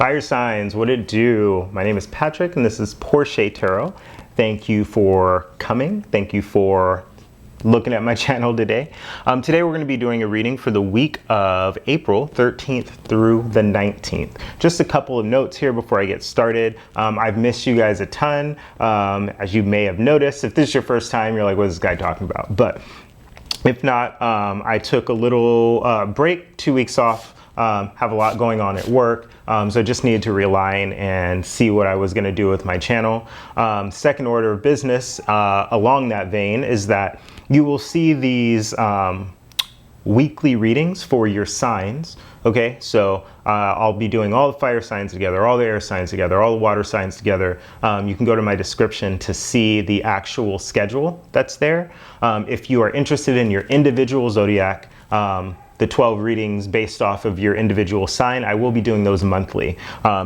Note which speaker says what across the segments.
Speaker 1: Fire signs, what it do? My name is Patrick and this is Porché Tarot. Thank you for coming. Thank you for looking at my channel today. Today we're going to be doing a reading for the week of April 13th through the 19th. Just a couple of notes here before I get started. I've missed you guys a ton. As you may have noticed, if this is your first time, you're like, what is this guy talking about? But if not, I took a little break, 2 weeks off. Have a lot going on at work, so I just needed to realign and see what I was going to do with my channel. Second order of business along that vein is that you will see these weekly readings for your signs. Okay, so I'll be doing all the fire signs together, all the air signs together, all the water signs together. You can go to my description to see the actual schedule that's there. If you are interested in your individual zodiac, the 12 readings based off of your individual sign, I will be doing those monthly.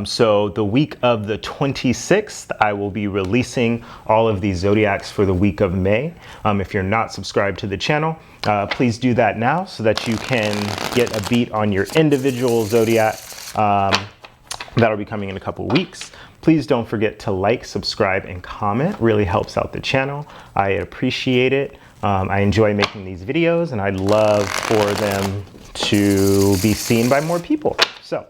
Speaker 1: So the week of the 26th, I will be releasing all of these zodiacs for the week of May. If you're not subscribed to the channel, please do that now so that you can get a beat on your individual zodiac. That'll be coming in a couple weeks. Please don't forget to like, subscribe, and comment. Really helps out the channel. I appreciate it. I enjoy making these videos and I'd love for them to be seen by more people. So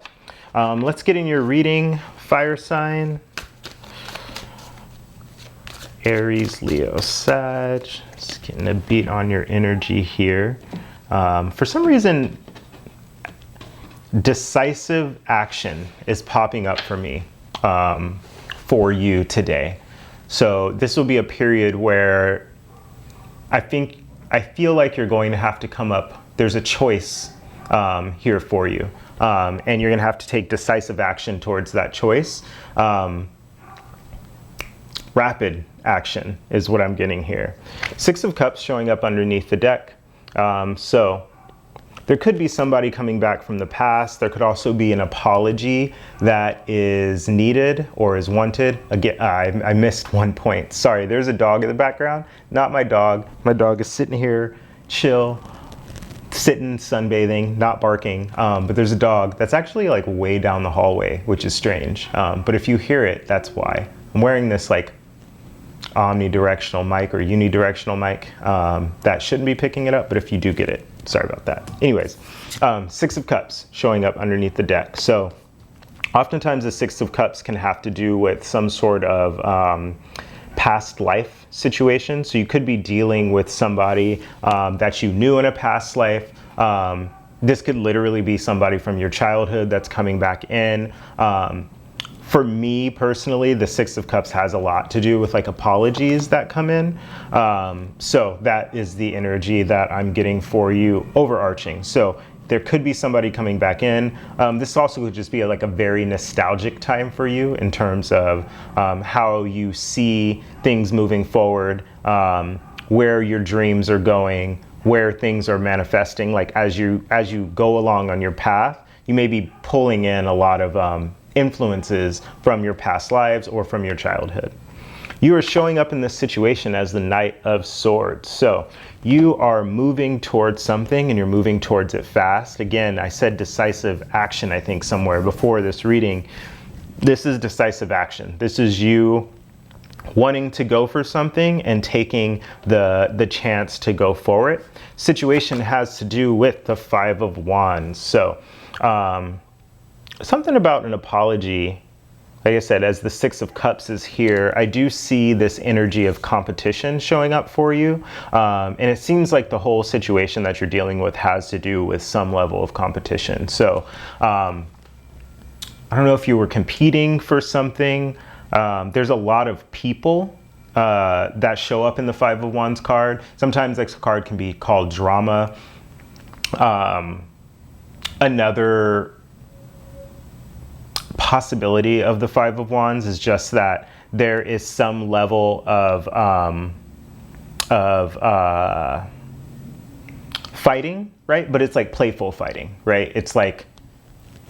Speaker 1: let's get in your reading. Fire sign, Aries, Leo, Sag. Just getting a beat on your energy here. For some reason, decisive action is popping up for me for you today. So this will be a period where I feel like you're going to have to come up. There's a choice here for you, and you're going to have to take decisive action towards that choice. Rapid action is what I'm getting here. Six of Cups showing up underneath the deck. So there could be somebody coming back from the past. There could also be an apology that is needed or is wanted. Again, I missed one point. Sorry, there's a dog in the background. Not my dog. My dog is sitting here, chill, sitting, sunbathing, not barking. But there's a dog that's actually like way down the hallway, which is strange. But if you hear it, that's why. I'm wearing this like omnidirectional mic or unidirectional mic that shouldn't be picking it up, but if you do get it, sorry about that. Anyways, Six of Cups showing up underneath the deck. So oftentimes the Six of Cups can have to do with some sort of past life situation. So you could be dealing with somebody that you knew in a past life. This could literally be somebody from your childhood that's coming back in. For me personally, the Six of Cups has a lot to do with like apologies that come in. So that is the energy that I'm getting for you overarching. So there could be somebody coming back in. This also could just be like a very nostalgic time for you in terms of how you see things moving forward, where your dreams are going, where things are manifesting. Like as you go along on your path, you may be pulling in a lot of influences from your past lives or from your childhood. You are showing up in this situation as the Knight of Swords. So you are moving towards something and you're moving towards it fast. Again, I said decisive action, I think somewhere before this reading. This is decisive action. This is you wanting to go for something and taking the chance to go for it. Situation has to do with the Five of Wands. So something about an apology, like I said, as the Six of Cups is here, I do see this energy of competition showing up for you. And it seems like the whole situation that you're dealing with has to do with some level of competition. So I don't know if you were competing for something. There's a lot of people that show up in the Five of Wands card. Sometimes this card can be called drama. Another possibility of the Five of Wands is just that there is some level of fighting, right? But it's like playful fighting, right? It's like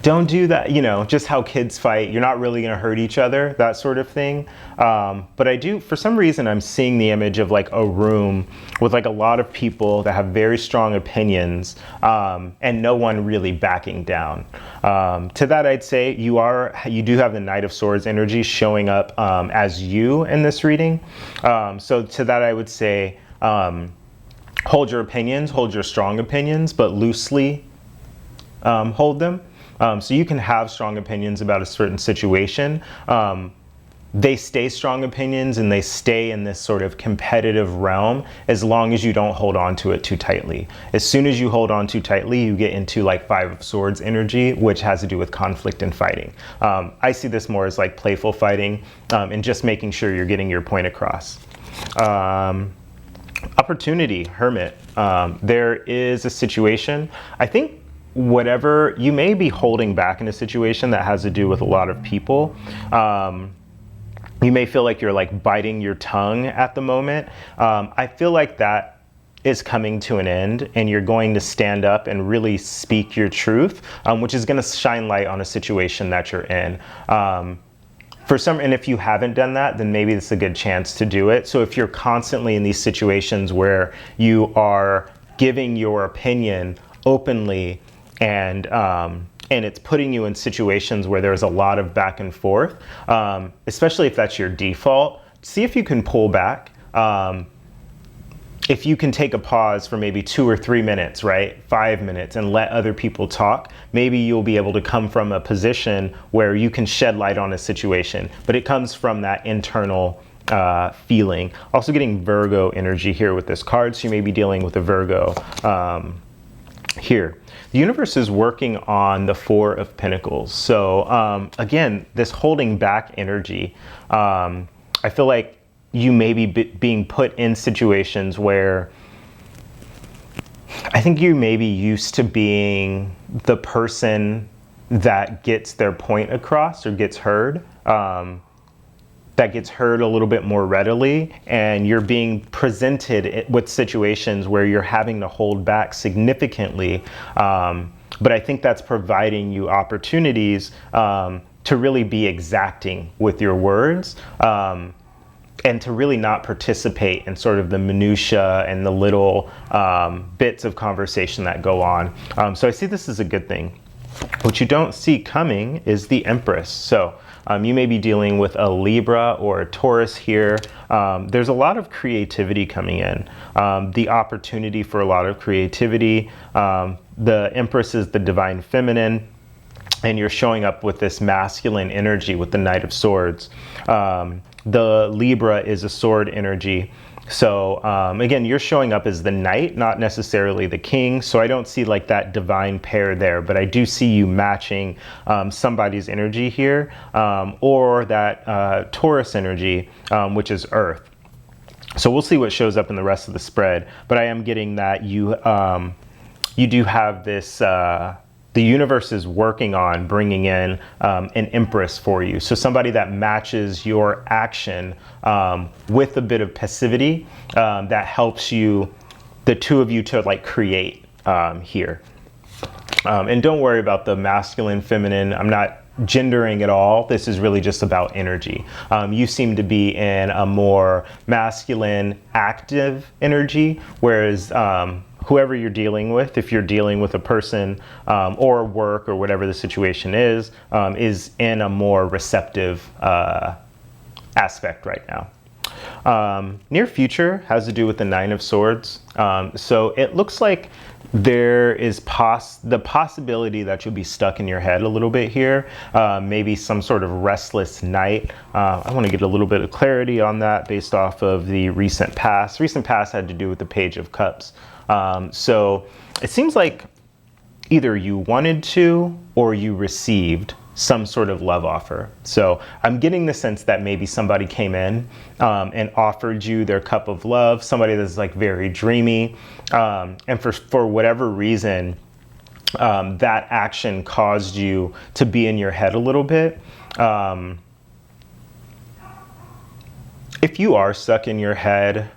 Speaker 1: don't do that, you know, just how kids fight. You're not really going to hurt each other, that sort of thing. But I do, for some reason, I'm seeing the image of like a room with like a lot of people that have very strong opinions, and no one really backing down. To that, I'd say you do have the Knight of Swords energy showing up as you in this reading. So to that, I would say, hold your opinions, hold your strong opinions, but loosely hold them. So you can have strong opinions about a certain situation. They stay strong opinions and they stay in this sort of competitive realm as long as you don't hold on to it too tightly. As soon as you hold on too tightly, you get into like Five of Swords energy, which has to do with conflict and fighting. I see this more as like playful fighting, and just making sure you're getting your point across. Opportunity, Hermit. There is a situation, I think, whatever you may be holding back in a situation that has to do with a lot of people. You may feel like you're like biting your tongue at the moment. I feel like that is coming to an end, and you're going to stand up and really speak your truth, which is going to shine light on a situation that you're in. And if you haven't done that, then maybe it's a good chance to do it. So if you're constantly in these situations where you are giving your opinion openly, and it's putting you in situations where there's a lot of back and forth, especially if that's your default, see if you can pull back. If you can take a pause for maybe 2 or 3 minutes, right? 5 minutes, and let other people talk, maybe you'll be able to come from a position where you can shed light on a situation, but it comes from that internal feeling. Also getting Virgo energy here with this card, so you may be dealing with a Virgo here. The universe is working on the Four of Pentacles. So again, this holding back energy, I feel like you may be being put in situations where I think you may be used to being the person that gets their point across or gets heard. That gets heard a little bit more readily, and you're being presented with situations where you're having to hold back significantly. But I think that's providing you opportunities to really be exacting with your words, and to really not participate in sort of the minutia and the little bits of conversation that go on. So I see this as a good thing. What you don't see coming is the Empress. So you may be dealing with a Libra or a Taurus here. There's a lot of creativity coming in, the opportunity for a lot of creativity. The Empress is the divine feminine, and you're showing up with this masculine energy with the Knight of Swords. The Libra is a sword energy. So again, you're showing up as the knight, not necessarily the king. So I don't see like that divine pair there, but I do see you matching somebody's energy here, or that Taurus energy, which is earth. So we'll see what shows up in the rest of the spread. But I am getting that you do have this, the universe is working on bringing in an Empress for you. So somebody that matches your action with a bit of passivity, that helps you, the two of you, to like create here. And don't worry about the masculine, feminine. I'm not gendering at all. This is really just about energy. You seem to be in a more masculine, active energy, whereas whoever you're dealing with, if you're dealing with a person or work or whatever the situation is in a more receptive aspect right now. Near future has to do with the Nine of Swords. So it looks like there is the possibility that you'll be stuck in your head a little bit here. Maybe some sort of restless night. I want to get a little bit of clarity on that based off of the recent past. Recent past had to do with the Page of Cups. So it seems like either you wanted to or you received some sort of love offer. So I'm getting the sense that maybe somebody came in and offered you their cup of love, somebody that's like very dreamy, and for whatever reason, that action caused you to be in your head a little bit. If you are stuck in your head,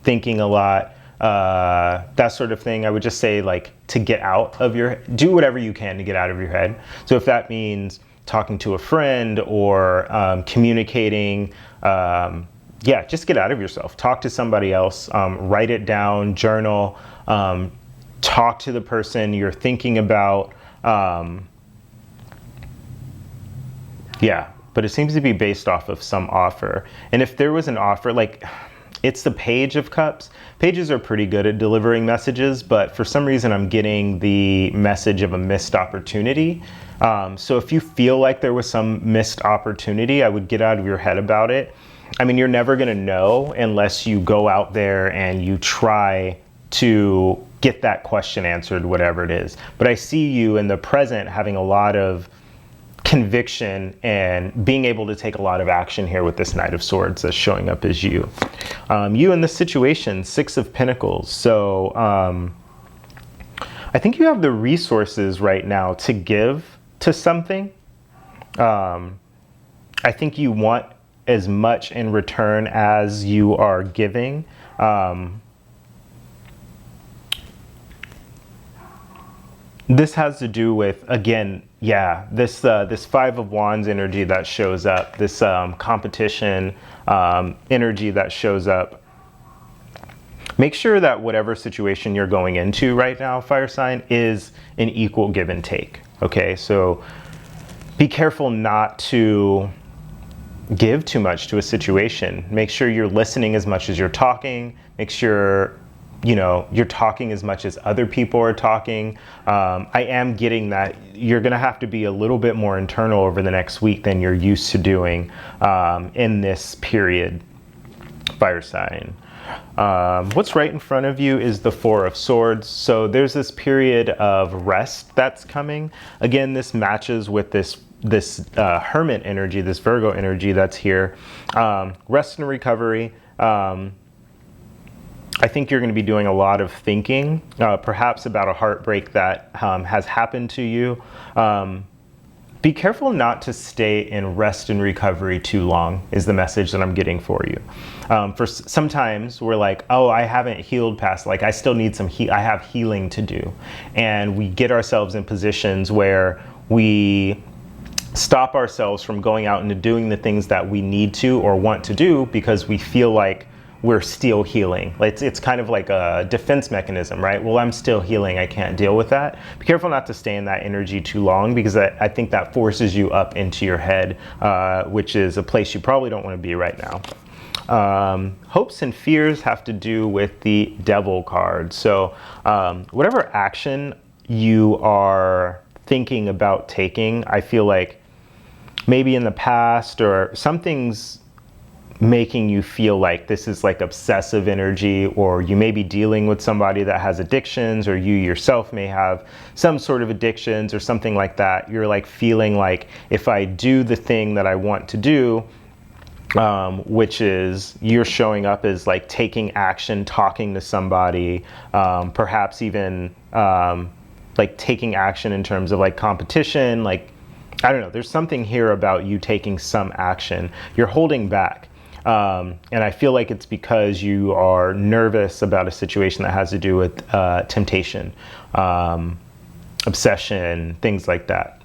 Speaker 1: thinking a lot, that sort of thing. I would just say like to get out of your, do whatever you can to get out of your head. So if that means talking to a friend or communicating, yeah, just get out of yourself. Talk to somebody else, write it down, journal, talk to the person you're thinking about. Yeah, but it seems to be based off of some offer. And if there was an offer, like it's the Page of Cups. Pages are pretty good at delivering messages, but for some reason I'm getting the message of a missed opportunity. So if you feel like there was some missed opportunity, I would get out of your head about it. I mean, you're never going to know unless you go out there and you try to get that question answered, whatever it is. But I see you in the present having a lot of conviction and being able to take a lot of action here with this Knight of Swords that's showing up as you. You in this situation, Six of Pentacles. So I think you have the resources right now to give to something. I think you want as much in return as you are giving. This has to do with, again, yeah, this Five of Wands energy that shows up, this competition energy that shows up. Make sure that whatever situation you're going into right now, fire sign, is an equal give and take. Okay, so be careful not to give too much to a situation. Make sure you're listening as much as you're talking. Make sure, you know, you're talking as much as other people are talking. I am getting that you're going to have to be a little bit more internal over the next week than you're used to doing in this period, fire sign. What's right in front of you is the Four of Swords. So there's this period of rest that's coming. Again, this matches with this Hermit energy, this Virgo energy that's here. Rest and recovery. I think you're going to be doing a lot of thinking, perhaps about a heartbreak that has happened to you. Be careful not to stay in rest and recovery too long is the message that I'm getting for you. For sometimes we're like, oh, I haven't healed past, like I still need some I have healing to do. And we get ourselves in positions where we stop ourselves from going out and doing the things that we need to or want to do because we feel like we're still healing. It's kind of like a defense mechanism, right? Well, I'm still healing, I can't deal with that. Be careful not to stay in that energy too long because I think that forces you up into your head, which is a place you probably don't want to be right now. Hopes and fears have to do with the Devil card. So whatever action you are thinking about taking, I feel like maybe in the past or something's making you feel like this is like obsessive energy, or you may be dealing with somebody that has addictions, or you yourself may have some sort of addictions or something like that. You're like feeling like if I do the thing that I want to do, which is you're showing up as like taking action, talking to somebody, perhaps even like taking action in terms of like competition, like, I don't know, there's something here about you taking some action. You're holding back. And I feel like it's because you are nervous about a situation that has to do with temptation, obsession, things like that.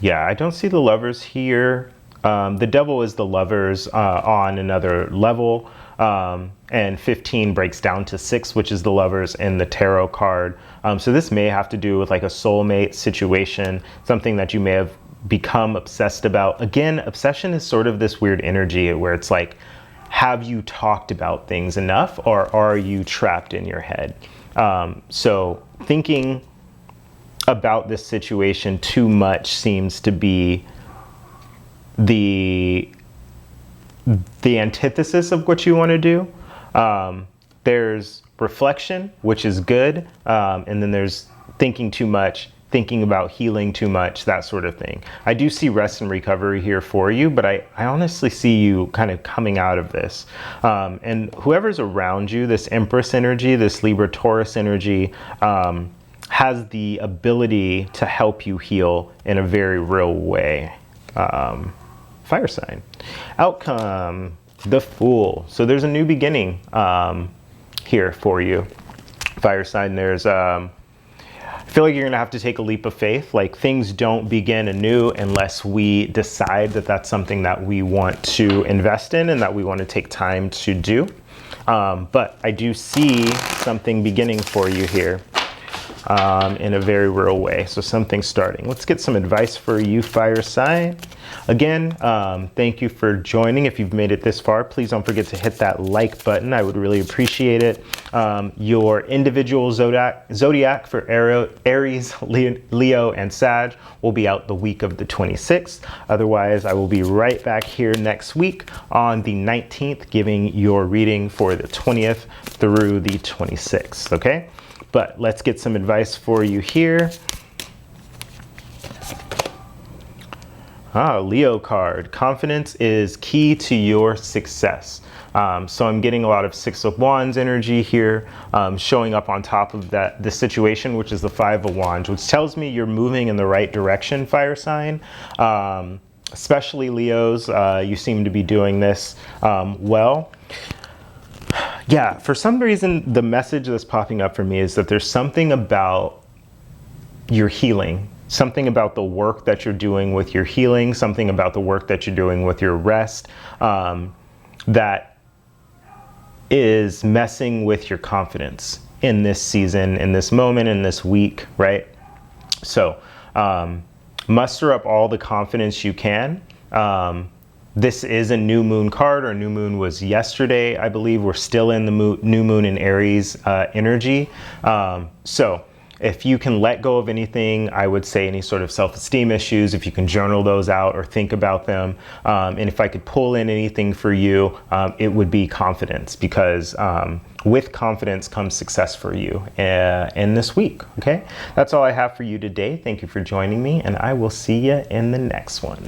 Speaker 1: Yeah, I don't see the Lovers here. The Devil is the Lovers on another level. And 15 breaks down to 6, which is the Lovers in the tarot card. So this may have to do with like a soulmate situation, something that you may have become obsessed about. Again, obsession is sort of this weird energy where it's like, have you talked about things enough, or are you trapped in your head? So thinking about this situation too much seems to be the antithesis of what you want to do. There's reflection, which is good, and then there's thinking too much, thinking about healing too much, that sort of thing. I do see rest and recovery here for you, but I honestly see you kind of coming out of this. And whoever's around you, this Empress energy, this Libra Taurus energy, has the ability to help you heal in a very real way. Fire sign. Outcome. the Fool. So there's a new beginning here for you, fire sign. There's I feel like you're gonna have to take a leap of faith. Like, things don't begin anew unless we decide that that's something that we want to invest in and that we want to take time to do. But I do see something beginning for you here in a very real way. So something's starting. Let's get some advice for you, fire sign. Again, thank you for joining. If you've made it this far, please don't forget to hit that like button. I would really appreciate it. Your individual zodiac for Aries, Leo, and Sag will be out the week of the 26th. Otherwise, I will be right back here next week on the 19th, giving your reading for the 20th through the 26th, okay? But let's get some advice for you here. Leo card. Confidence is key to your success. So I'm getting a lot of Six of Wands energy here, showing up on top of the situation, which is the Five of Wands, which tells me you're moving in the right direction, fire sign. Especially Leos, you seem to be doing this well. Yeah, for some reason, the message that's popping up for me is that there's something about your healing, something about the work that you're doing with your healing, something about the work that you're doing with your rest, that is messing with your confidence in this season, in this moment, in this week, right? So muster up all the confidence you can. This is a new moon card. Our new moon was yesterday, I believe. We're still in the new moon in Aries energy. So if you can let go of anything, I would say any sort of self-esteem issues, if you can journal those out or think about them. And if I could pull in anything for you, it would be confidence, because with confidence comes success for you in this week, okay? That's all I have for you today. Thank you for joining me, and I will see you in the next one.